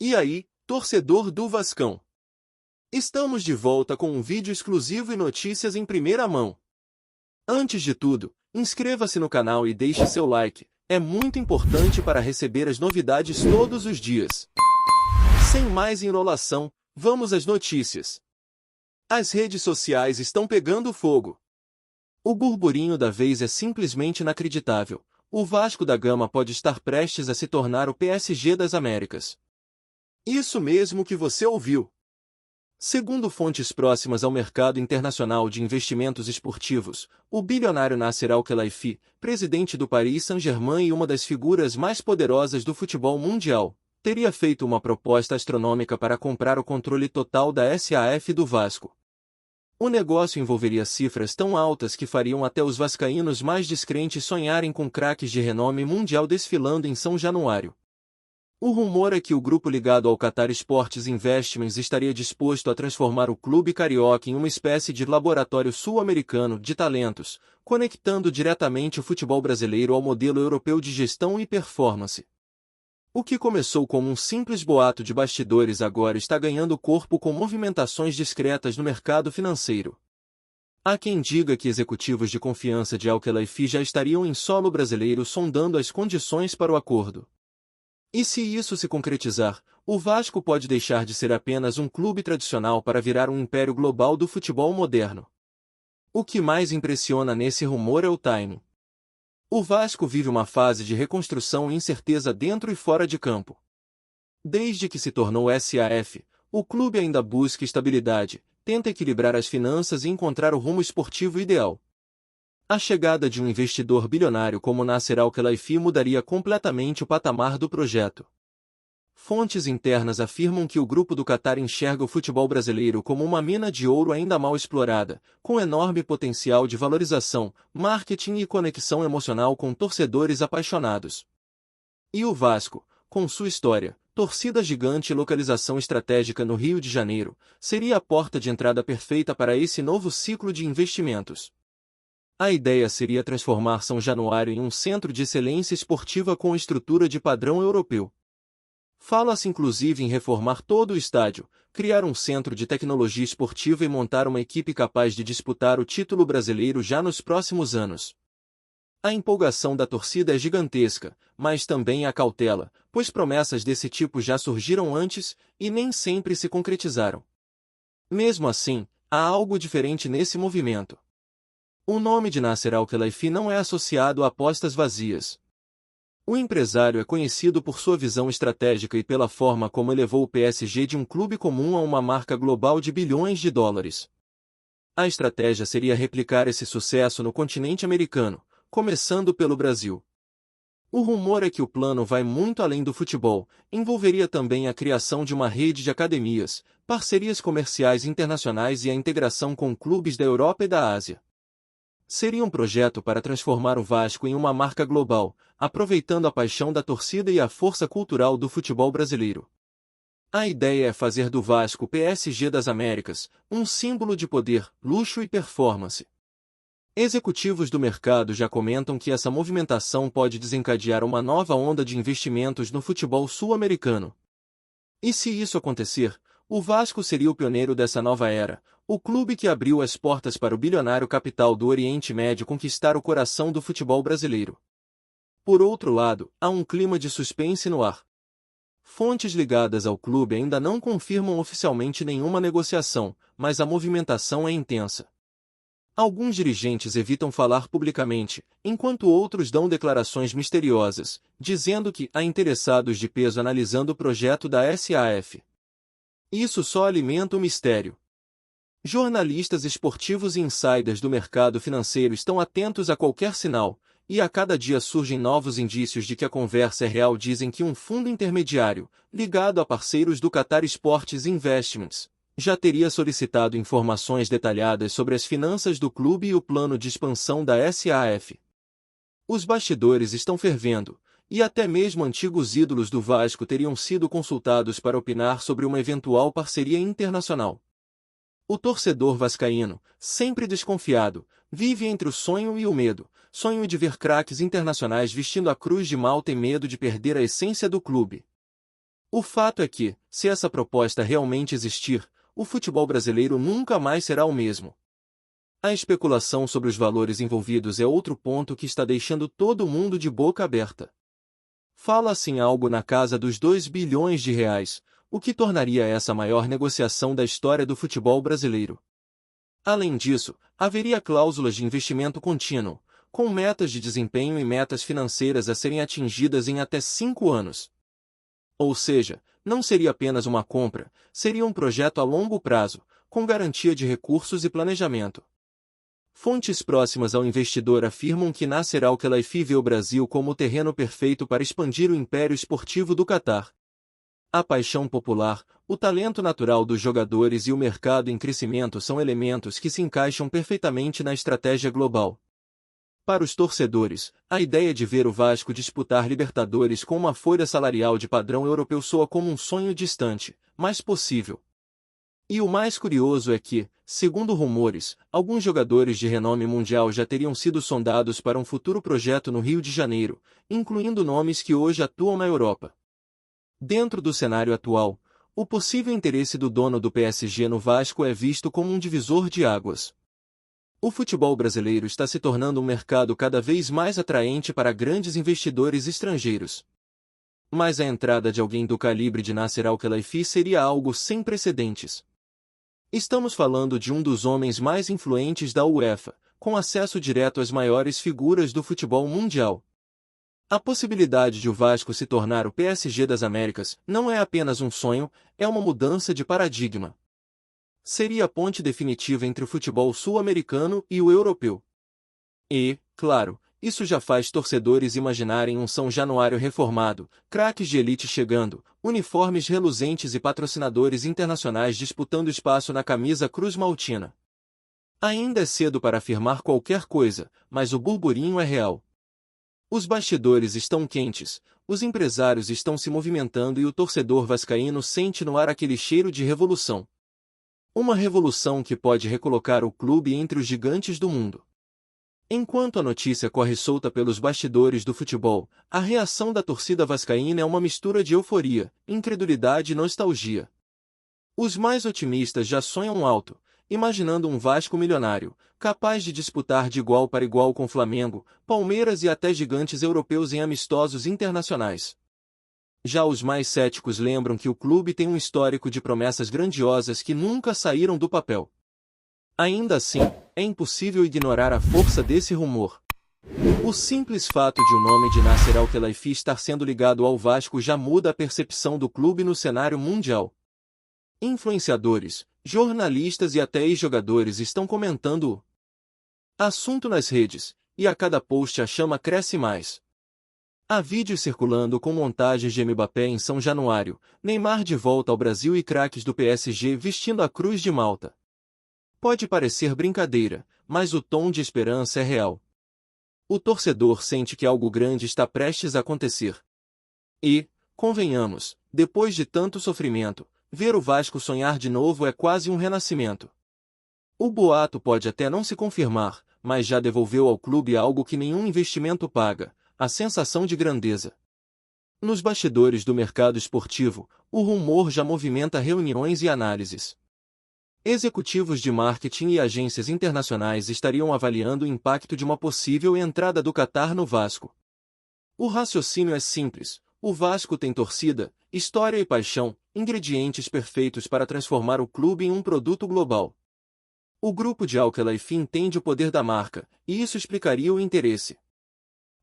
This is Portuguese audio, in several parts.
E aí, torcedor do Vascão? Estamos de volta com um vídeo exclusivo e notícias em primeira mão. Antes de tudo, inscreva-se no canal e deixe seu like, é muito importante para receber as novidades todos os dias. Sem mais enrolação, vamos às notícias. As redes sociais estão pegando fogo. O burburinho da vez é simplesmente inacreditável. O Vasco da Gama pode estar prestes a se tornar o PSG das Américas. Isso mesmo que você ouviu. Segundo fontes próximas ao mercado internacional de investimentos esportivos, o bilionário Nasser Al-Khelaifi, presidente do Paris Saint-Germain e uma das figuras mais poderosas do futebol mundial, teria feito uma proposta astronômica para comprar o controle total da SAF do Vasco. O negócio envolveria cifras tão altas que fariam até os vascaínos mais descrentes sonharem com craques de renome mundial desfilando em São Januário. O rumor é que o grupo ligado ao Qatar Sports Investments estaria disposto a transformar o clube carioca em uma espécie de laboratório sul-americano de talentos, conectando diretamente o futebol brasileiro ao modelo europeu de gestão e performance. O que começou como um simples boato de bastidores agora está ganhando corpo com movimentações discretas no mercado financeiro. Há quem diga que executivos de confiança de Al-Khelaifi já estariam em solo brasileiro sondando as condições para o acordo. E se isso se concretizar, o Vasco pode deixar de ser apenas um clube tradicional para virar um império global do futebol moderno. O que mais impressiona nesse rumor é o timing. O Vasco vive uma fase de reconstrução e incerteza dentro e fora de campo. Desde que se tornou SAF, o clube ainda busca estabilidade, tenta equilibrar as finanças e encontrar o rumo esportivo ideal. A chegada de um investidor bilionário como Nasser Al-Khelaifi mudaria completamente o patamar do projeto. Fontes internas afirmam que o grupo do Qatar enxerga o futebol brasileiro como uma mina de ouro ainda mal explorada, com enorme potencial de valorização, marketing e conexão emocional com torcedores apaixonados. E o Vasco, com sua história, torcida gigante e localização estratégica no Rio de Janeiro, seria a porta de entrada perfeita para esse novo ciclo de investimentos. A ideia seria transformar São Januário em um centro de excelência esportiva com estrutura de padrão europeu. Fala-se inclusive em reformar todo o estádio, criar um centro de tecnologia esportiva e montar uma equipe capaz de disputar o título brasileiro já nos próximos anos. A empolgação da torcida é gigantesca, mas também há cautela, pois promessas desse tipo já surgiram antes e nem sempre se concretizaram. Mesmo assim, há algo diferente nesse movimento. O nome de Nasser Al-Khelaifi não é associado a apostas vazias. O empresário é conhecido por sua visão estratégica e pela forma como elevou o PSG de um clube comum a uma marca global de bilhões de dólares. A estratégia seria replicar esse sucesso no continente americano, começando pelo Brasil. O rumor é que o plano vai muito além do futebol, envolveria também a criação de uma rede de academias, parcerias comerciais internacionais e a integração com clubes da Europa e da Ásia. Seria um projeto para transformar o Vasco em uma marca global, aproveitando a paixão da torcida e a força cultural do futebol brasileiro. A ideia é fazer do Vasco o PSG das Américas, um símbolo de poder, luxo e performance. Executivos do mercado já comentam que essa movimentação pode desencadear uma nova onda de investimentos no futebol sul-americano. E se isso acontecer, o Vasco seria o pioneiro dessa nova era, o clube que abriu as portas para o bilionário capital do Oriente Médio conquistar o coração do futebol brasileiro. Por outro lado, há um clima de suspense no ar. Fontes ligadas ao clube ainda não confirmam oficialmente nenhuma negociação, mas a movimentação é intensa. Alguns dirigentes evitam falar publicamente, enquanto outros dão declarações misteriosas, dizendo que há interessados de peso analisando o projeto da SAF. Isso só alimenta o mistério. Jornalistas esportivos e insiders do mercado financeiro estão atentos a qualquer sinal, e a cada dia surgem novos indícios de que a conversa é real. Dizem que um fundo intermediário, ligado a parceiros do Qatar Sports Investments, já teria solicitado informações detalhadas sobre as finanças do clube e o plano de expansão da SAF. Os bastidores estão fervendo, e até mesmo antigos ídolos do Vasco teriam sido consultados para opinar sobre uma eventual parceria internacional. O torcedor vascaíno, sempre desconfiado, vive entre o sonho e o medo. Sonho de ver craques internacionais vestindo a cruz de Malta e medo de perder a essência do clube. O fato é que, se essa proposta realmente existir, o futebol brasileiro nunca mais será o mesmo. A especulação sobre os valores envolvidos é outro ponto que está deixando todo mundo de boca aberta. Fala-se em algo na casa dos 2 bilhões de reais, o que tornaria essa a maior negociação da história do futebol brasileiro. Além disso, haveria cláusulas de investimento contínuo, com metas de desempenho e metas financeiras a serem atingidas em até 5 anos. Ou seja, não seria apenas uma compra, seria um projeto a longo prazo, com garantia de recursos e planejamento. Fontes próximas ao investidor afirmam que Nasser Al-Khelaifi vê o Brasil como o terreno perfeito para expandir o império esportivo do Catar. A paixão popular, o talento natural dos jogadores e o mercado em crescimento são elementos que se encaixam perfeitamente na estratégia global. Para os torcedores, a ideia de ver o Vasco disputar Libertadores com uma folha salarial de padrão europeu soa como um sonho distante, mas possível. E o mais curioso é que, segundo rumores, alguns jogadores de renome mundial já teriam sido sondados para um futuro projeto no Rio de Janeiro, incluindo nomes que hoje atuam na Europa. Dentro do cenário atual, o possível interesse do dono do PSG no Vasco é visto como um divisor de águas. O futebol brasileiro está se tornando um mercado cada vez mais atraente para grandes investidores estrangeiros. Mas a entrada de alguém do calibre de Nasser Al-Khelaifi seria algo sem precedentes. Estamos falando de um dos homens mais influentes da UEFA, com acesso direto às maiores figuras do futebol mundial. A possibilidade de o Vasco se tornar o PSG das Américas não é apenas um sonho, é uma mudança de paradigma. Seria a ponte definitiva entre o futebol sul-americano e o europeu. E, claro, isso já faz torcedores imaginarem um São Januário reformado, craques de elite chegando, uniformes reluzentes e patrocinadores internacionais disputando espaço na camisa Cruz Maltina. Ainda é cedo para afirmar qualquer coisa, mas o burburinho é real. Os bastidores estão quentes, os empresários estão se movimentando e o torcedor vascaíno sente no ar aquele cheiro de revolução. Uma revolução que pode recolocar o clube entre os gigantes do mundo. Enquanto a notícia corre solta pelos bastidores do futebol, a reação da torcida vascaína é uma mistura de euforia, incredulidade e nostalgia. Os mais otimistas já sonham alto, imaginando um Vasco milionário, capaz de disputar de igual para igual com Flamengo, Palmeiras e até gigantes europeus em amistosos internacionais. Já os mais céticos lembram que o clube tem um histórico de promessas grandiosas que nunca saíram do papel. Ainda assim, é impossível ignorar a força desse rumor. O simples fato de o nome de Nasser Al-Khelaifi estar sendo ligado ao Vasco já muda a percepção do clube no cenário mundial. Influenciadores, jornalistas e até ex-jogadores estão comentando o assunto nas redes, e a cada post a chama cresce mais. Há vídeos circulando com montagens de Mbappé em São Januário, Neymar de volta ao Brasil e craques do PSG vestindo a Cruz de Malta. Pode parecer brincadeira, mas o tom de esperança é real. O torcedor sente que algo grande está prestes a acontecer. E, convenhamos, depois de tanto sofrimento, ver o Vasco sonhar de novo é quase um renascimento. O boato pode até não se confirmar, mas já devolveu ao clube algo que nenhum investimento paga: a sensação de grandeza. Nos bastidores do mercado esportivo, o rumor já movimenta reuniões e análises. Executivos de marketing e agências internacionais estariam avaliando o impacto de uma possível entrada do Catar no Vasco. O raciocínio é simples: o Vasco tem torcida, história e paixão, ingredientes perfeitos para transformar o clube em um produto global. O grupo de Al-Khelaifi entende o poder da marca, e isso explicaria o interesse.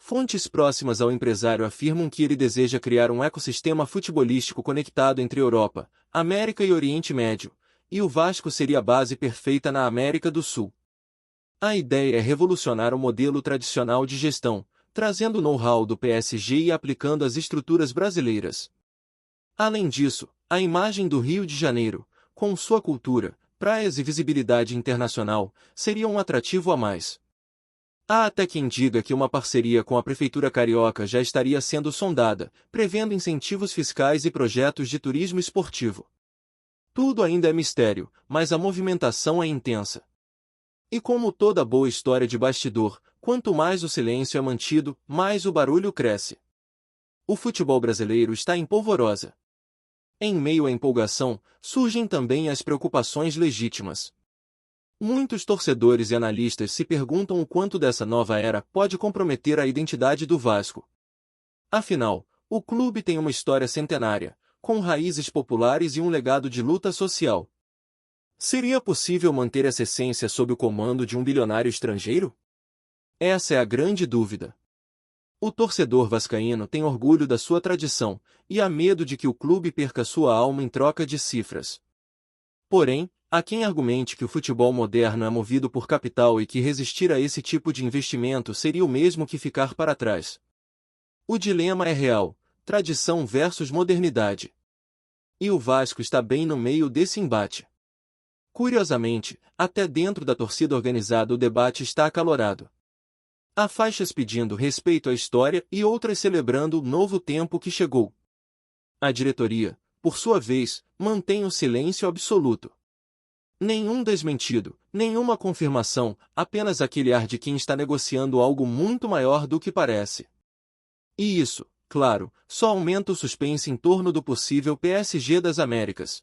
Fontes próximas ao empresário afirmam que ele deseja criar um ecossistema futebolístico conectado entre Europa, América e Oriente Médio, e o Vasco seria a base perfeita na América do Sul. A ideia é revolucionar o modelo tradicional de gestão, trazendo o know-how do PSG e aplicando as estruturas brasileiras. Além disso, a imagem do Rio de Janeiro, com sua cultura, praias e visibilidade internacional, seria um atrativo a mais. Há até quem diga que uma parceria com a Prefeitura Carioca já estaria sendo sondada, prevendo incentivos fiscais e projetos de turismo esportivo. Tudo ainda é mistério, mas a movimentação é intensa. E como toda boa história de bastidor, quanto mais o silêncio é mantido, mais o barulho cresce. O futebol brasileiro está em polvorosa. Em meio à empolgação, surgem também as preocupações legítimas. Muitos torcedores e analistas se perguntam o quanto dessa nova era pode comprometer a identidade do Vasco. Afinal, o clube tem uma história centenária, com raízes populares e um legado de luta social. Seria possível manter essa essência sob o comando de um bilionário estrangeiro? Essa é a grande dúvida. O torcedor vascaíno tem orgulho da sua tradição, e há medo de que o clube perca sua alma em troca de cifras. Porém, há quem argumente que o futebol moderno é movido por capital e que resistir a esse tipo de investimento seria o mesmo que ficar para trás. O dilema é real, tradição versus modernidade. E o Vasco está bem no meio desse embate. Curiosamente, até dentro da torcida organizada o debate está acalorado. Há faixas pedindo respeito à história e outras celebrando o novo tempo que chegou. A diretoria, por sua vez, mantém o silêncio absoluto. Nenhum desmentido, nenhuma confirmação, apenas aquele ar de quem está negociando algo muito maior do que parece. E isso, claro, só aumenta o suspense em torno do possível PSG das Américas.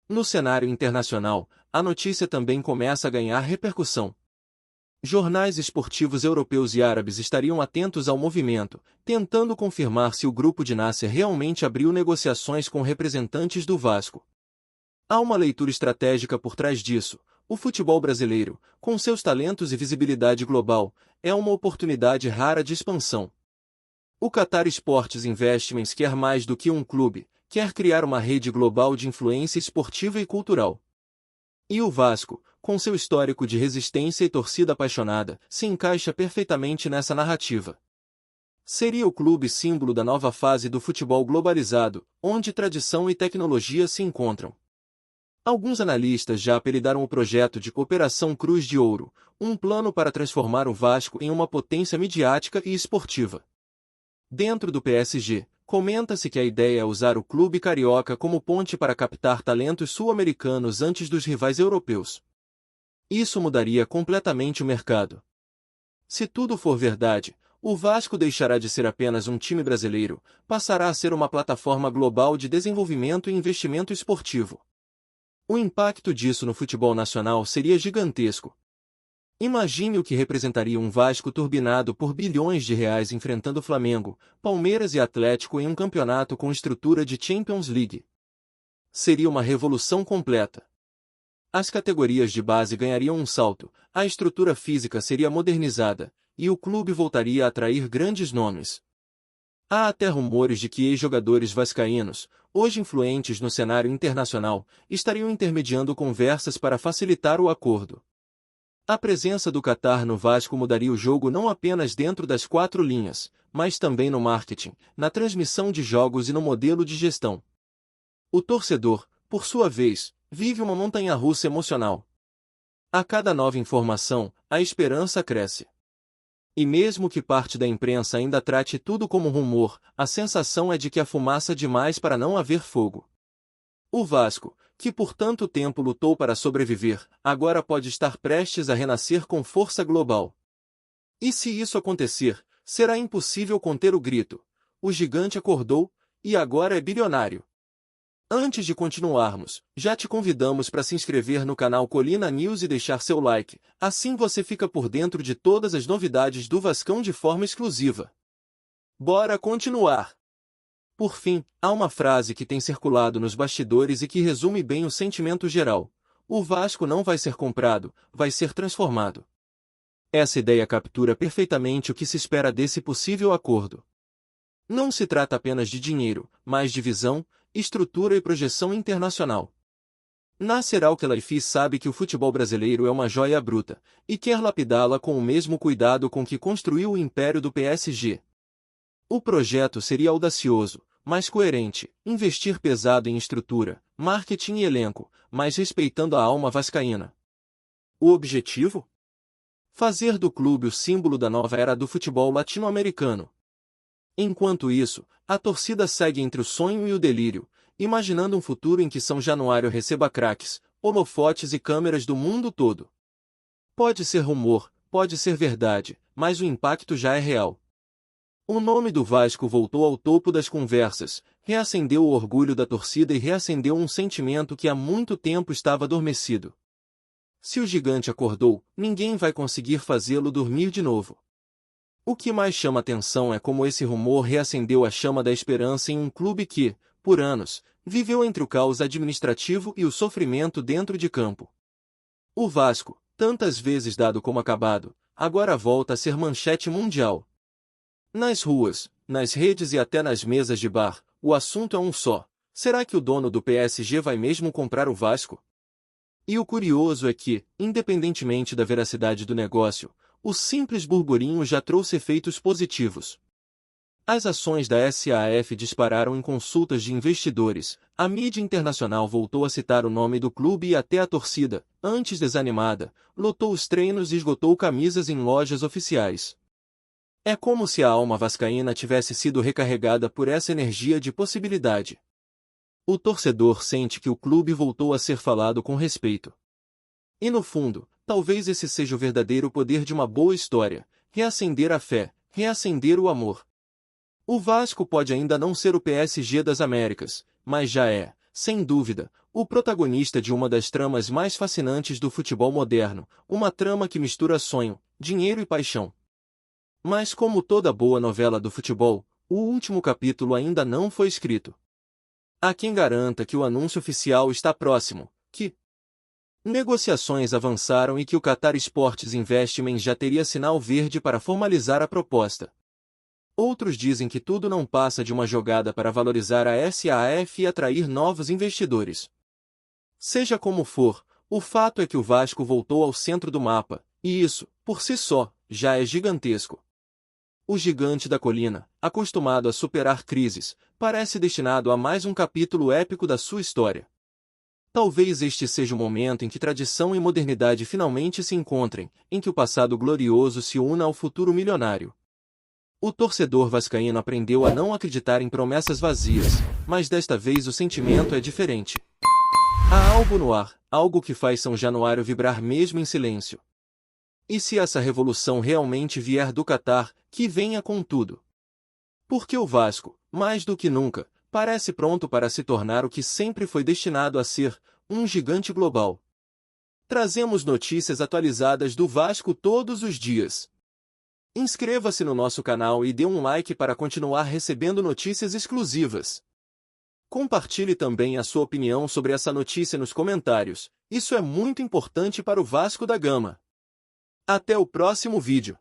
No cenário internacional, a notícia também começa a ganhar repercussão. Jornais esportivos europeus e árabes estariam atentos ao movimento, tentando confirmar se o grupo de Nasser realmente abriu negociações com representantes do Vasco. Há uma leitura estratégica por trás disso. O futebol brasileiro, com seus talentos e visibilidade global, é uma oportunidade rara de expansão. O Qatar Sports Investments quer mais do que um clube, quer criar uma rede global de influência esportiva e cultural. E o Vasco, com seu histórico de resistência e torcida apaixonada, se encaixa perfeitamente nessa narrativa. Seria o clube símbolo da nova fase do futebol globalizado, onde tradição e tecnologia se encontram. Alguns analistas já apelidaram o projeto de Operação Cruz de Ouro, um plano para transformar o Vasco em uma potência midiática e esportiva. Dentro do PSG, comenta-se que a ideia é usar o clube carioca como ponte para captar talentos sul-americanos antes dos rivais europeus. Isso mudaria completamente o mercado. Se tudo for verdade, o Vasco deixará de ser apenas um time brasileiro, passará a ser uma plataforma global de desenvolvimento e investimento esportivo. O impacto disso no futebol nacional seria gigantesco. Imagine o que representaria um Vasco turbinado por bilhões de reais enfrentando Flamengo, Palmeiras e Atlético em um campeonato com estrutura de Champions League. Seria uma revolução completa. As categorias de base ganhariam um salto, a estrutura física seria modernizada, e o clube voltaria a atrair grandes nomes. Há até rumores de que ex-jogadores vascaínos, hoje influentes no cenário internacional, estariam intermediando conversas para facilitar o acordo. A presença do Qatar no Vasco mudaria o jogo não apenas dentro das quatro linhas, mas também no marketing, na transmissão de jogos e no modelo de gestão. O torcedor, por sua vez, vive uma montanha-russa emocional. A cada nova informação, a esperança cresce. E mesmo que parte da imprensa ainda trate tudo como rumor, a sensação é de que há fumaça demais para não haver fogo. O Vasco, que por tanto tempo lutou para sobreviver, agora pode estar prestes a renascer com força global. E se isso acontecer, será impossível conter o grito. O gigante acordou, e agora é bilionário. Antes de continuarmos, já te convidamos para se inscrever no canal Colina News e deixar seu like, assim você fica por dentro de todas as novidades do Vascão de forma exclusiva. Bora continuar! Por fim, há uma frase que tem circulado nos bastidores e que resume bem o sentimento geral. O Vasco não vai ser comprado, vai ser transformado. Essa ideia captura perfeitamente o que se espera desse possível acordo. Não se trata apenas de dinheiro, mas de visão, estrutura e projeção internacional. Nasser Al-Khelaifi sabe que o futebol brasileiro é uma joia bruta, e quer lapidá-la com o mesmo cuidado com que construiu o império do PSG. O projeto seria audacioso, mas coerente, investir pesado em estrutura, marketing e elenco, mas respeitando a alma vascaína. O objetivo? Fazer do clube o símbolo da nova era do futebol latino-americano. Enquanto isso, a torcida segue entre o sonho e o delírio, imaginando um futuro em que São Januário receba craques, holofotes e câmeras do mundo todo. Pode ser rumor, pode ser verdade, mas o impacto já é real. O nome do Vasco voltou ao topo das conversas, reacendeu o orgulho da torcida e reacendeu um sentimento que há muito tempo estava adormecido. Se o gigante acordou, ninguém vai conseguir fazê-lo dormir de novo. O que mais chama atenção é como esse rumor reacendeu a chama da esperança em um clube que, por anos, viveu entre o caos administrativo e o sofrimento dentro de campo. O Vasco, tantas vezes dado como acabado, agora volta a ser manchete mundial. Nas ruas, nas redes e até nas mesas de bar, o assunto é um só: será que o dono do PSG vai mesmo comprar o Vasco? E o curioso é que, independentemente da veracidade do negócio, o simples burburinho já trouxe efeitos positivos. As ações da SAF dispararam em consultas de investidores, a mídia internacional voltou a citar o nome do clube e até a torcida, antes desanimada, lotou os treinos e esgotou camisas em lojas oficiais. É como se a alma vascaína tivesse sido recarregada por essa energia de possibilidade. O torcedor sente que o clube voltou a ser falado com respeito. E no fundo, talvez esse seja o verdadeiro poder de uma boa história: reacender a fé, reacender o amor. O Vasco pode ainda não ser o PSG das Américas, mas já é, sem dúvida, o protagonista de uma das tramas mais fascinantes do futebol moderno, uma trama que mistura sonho, dinheiro e paixão. Mas como toda boa novela do futebol, o último capítulo ainda não foi escrito. Há quem garanta que o anúncio oficial está próximo, que negociações avançaram e que o Qatar Sports Investment já teria sinal verde para formalizar a proposta. Outros dizem que tudo não passa de uma jogada para valorizar a SAF e atrair novos investidores. Seja como for, o fato é que o Vasco voltou ao centro do mapa, e isso, por si só, já é gigantesco. O gigante da colina, acostumado a superar crises, parece destinado a mais um capítulo épico da sua história. Talvez este seja o momento em que tradição e modernidade finalmente se encontrem, em que o passado glorioso se una ao futuro milionário. O torcedor vascaíno aprendeu a não acreditar em promessas vazias, mas desta vez o sentimento é diferente. Há algo no ar, algo que faz São Januário vibrar mesmo em silêncio. E se essa revolução realmente vier do Catar, que venha com tudo. Porque o Vasco, mais do que nunca, parece pronto para se tornar o que sempre foi destinado a ser, um gigante global. Trazemos notícias atualizadas do Vasco todos os dias. Inscreva-se no nosso canal e dê um like para continuar recebendo notícias exclusivas. Compartilhe também a sua opinião sobre essa notícia nos comentários, isso é muito importante para o Vasco da Gama. Até o próximo vídeo.